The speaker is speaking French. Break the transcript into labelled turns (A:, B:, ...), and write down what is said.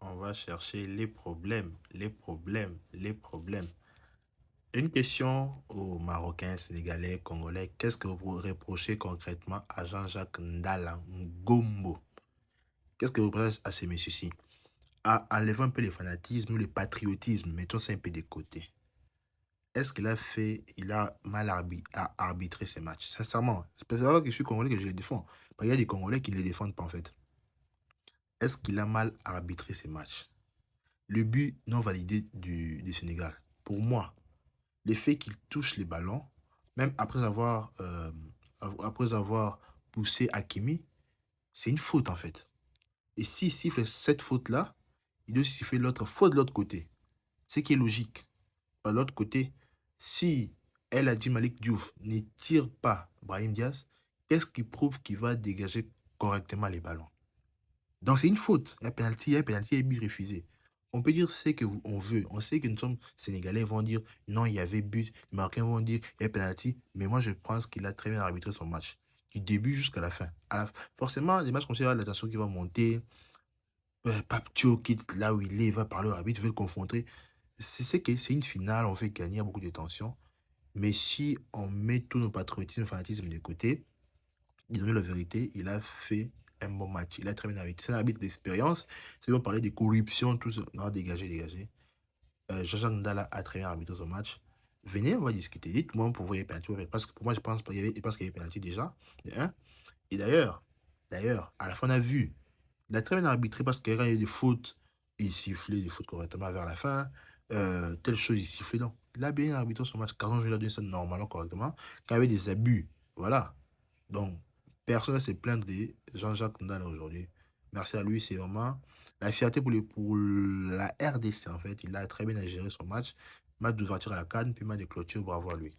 A: on va chercher les problèmes, les problèmes, les problèmes. Une question aux Marocains, Sénégalais, Congolais. Qu'est-ce que vous reprochez concrètement à Jean-Jacques Ndala Ngombo? Qu'est-ce que vous reprochez à ces messieurs-ci? Enlevons un peu les fanatismes ou le patriotisme, mettons ça un peu de côté. Est-ce qu'il a fait, il a mal arbitré ces matchs? Sincèrement, c'est pas que je suis Congolais que je les défends. Il y a des Congolais qui ne les défendent pas en fait. Est-ce qu'il a mal arbitré ces matchs? Le but non validé du Sénégal, pour moi, le fait qu'il touche les ballons, même après avoir poussé Hakimi, c'est une faute en fait. Et s'il siffle cette faute-là, il doit siffler l'autre faute de l'autre côté. Ce qui est logique. De l'autre côté, si El Hadji Malick Diouf ne tire pas Brahim Diaz, qu'est-ce qui prouve qu'il va dégager correctement les ballons? Donc c'est une faute. Il y a penalty et but refusé. On peut dire ce qu'on veut. On sait que nous sommes Sénégalais, ils vont dire non, il y avait but. Les Marocains vont dire il y a penalty. Mais moi, je pense qu'il a très bien arbitré son match. Du début jusqu'à la fin. Forcément, les matchs comme ça, il y aura la tension qui va monter. Papio quitte là où il est, il va parler au arbitre, il veut le confronter. C'est une finale, on fait gagner beaucoup de tension. Mais si on met tous nos patriotismes et fanatismes de côté, disons la vérité, il a fait un bon match. Il a très bien arbitré. C'est un arbitre d'expérience. Si on parler de corruption, tout ça. Non, dégagez, dégagez. Jean-Jacques Ndala a très bien arbitré son match. Venez, on va discuter. Dites-moi pour vous, il y a penalty. Parce que pour moi, je pense qu'il y avait penalty déjà. De un. Et d'ailleurs, à la fin, on a vu. Il a très bien arbitré parce que quand il y a des fautes, il sifflait des fautes correctement vers la fin. Telle chose, il sifflait. Donc, il a bien arbitré son match. Quand je lui ai donné ça normalement, correctement. Quand il y avait des abus, voilà. Donc, personne ne va se plaindre de Jean-Jacques Ndala aujourd'hui. Merci à lui, c'est vraiment la fierté pour la RDC en fait. Il a très bien géré son match. Match d'ouverture à la CAN, puis match de clôture, bravo à lui.